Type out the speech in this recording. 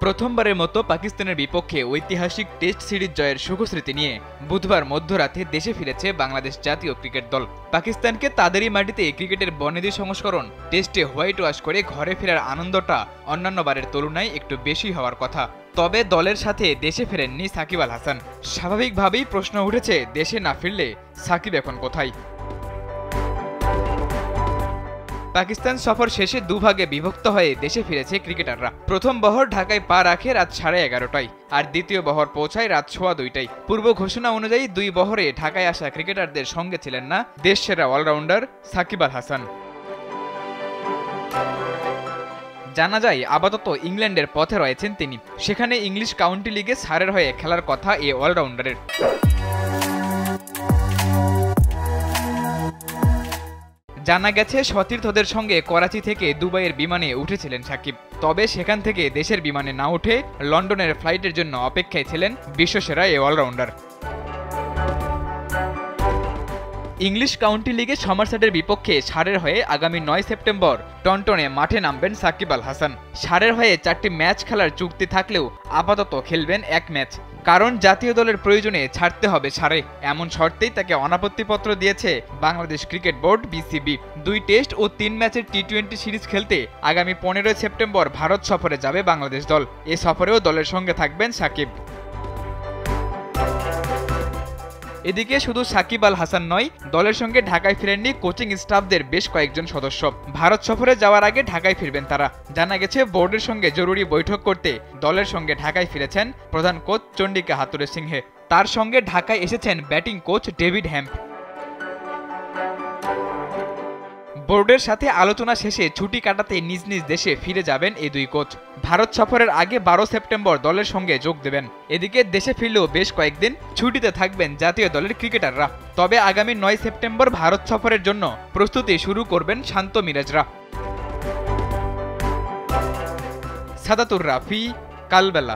প্রথমবারের মতো পাকিস্তানের বিপক্ষে ঐতিহাসিক টেস্ট সিরিজ জয়ের সুখস্মৃতি নিয়ে বুধবার মধ্যরাতে দেশে ফিরেছে বাংলাদেশ জাতীয় ক্রিকেট দল। পাকিস্তানকে তাদেরই মাটিতে ক্রিকেটের বনেদি সংস্করণ টেস্টে হোয়াইট ওয়াশ করে ঘরে ফেরার আনন্দটা অন্যান্য বারের তুলনায় একটু বেশি হওয়ার কথা। তবে দলের সাথে দেশে ফেরেননি সাকিব আল হাসান। স্বাভাবিকভাবেই প্রশ্ন উঠেছে, দেশে না ফিরলে সাকিব এখন কোথায়? পাকিস্তান সফর শেষে দুভাগে বিভক্ত হয়ে দেশে ফিরেছে ক্রিকেটাররা। প্রথম বহর ঢাকায় পা রাখে রাত 11:30টায়, আর দ্বিতীয় বহর পৌঁছায় রাত 2:15টায়। পূর্ব ঘোষণা অনুযায়ী দুই বহরে ঢাকায় আসা ক্রিকেটারদের সঙ্গে ছিলেন না দেশসেরা অলরাউন্ডার সাকিব আল হাসান। জানা যায় আপাতত ইংল্যান্ডের পথে রয়েছেন তিনি। সেখানে ইংলিশ কাউন্টি লিগে সারের হয়ে খেলার কথা এই অলরাউন্ডারের। জানা গেছে সতীর্থদের সঙ্গে করাচি থেকে দুবাইয়ের বিমানে উঠেছিলেন সাকিব। তবে সেখান থেকে দেশের বিমানে না উঠে লন্ডনের ফ্লাইটের জন্য অপেক্ষায় ছিলেন বিশ্বসেরা এই অলরাউন্ডার। ইংলিশ কাউন্টি লিগে সমারসেটের বিপক্ষে সারের হয়ে আগামী 9 সেপ্টেম্বর টনটনে মাঠে নামবেন সাকিব আল হাসান। সারের হয়ে 4টি ম্যাচ খেলার চুক্তি থাকলেও আপাতত খেলবেন 1 ম্যাচ, কারণ জাতীয় দলের প্রয়োজনে ছাড়তে হবে সারে, এমন শর্তেই তাকে অনাপত্তিপত্র দিয়েছে Bangladesh cricket board BCB. 2 test ও 3 ম্যাচের টি-20 সিরিজ খেলতে আগামী 15 সেপ্টেম্বর ভারত সফরে যাবে বাংলাদেশ দল। এ সফরেও দলের সঙ্গে থাকবেন সাকিব। এদিকে শুধু সাকিব আল হাসান নয়, দলের সঙ্গে ঢাকায় ফিরেননি কোচিং স্টাফদের বেশ কয়েকজন সদস্য। ভারত সফরে যাওয়ার আগে ঢাকায় ফিরবেন তারা। জানা গেছে বোর্ডের সঙ্গে জরুরি বৈঠক করতে দলের সঙ্গে ঢাকায় ফিরেছেন প্রধান কোচ চন্ডিকা হাতুড়ে সিংহে। তার সঙ্গে ঢাকায় এসেছেন ব্যাটিং কোচ ডেভিড হ্যাম্প। বোর্ডের সাথে আলোচনা শেষে ছুটি কাটাতে নিজ নিজ দেশে ফিরে যাবেন এই দুই কোচ। ভারত সফরের আগে 12 সেপ্টেম্বর দলের সঙ্গে যোগ দেবেন। এদিকে দেশে ফিরলেও বেশ কয়েকদিন ছুটিতে থাকবেন জাতীয় দলের ক্রিকেটাররা। তবে আগামী 9 সেপ্টেম্বর ভারত সফরের জন্য প্রস্তুতি শুরু করবেন শান্ত মিরাজরা। সাদাতুর রাফি, কালবেলা।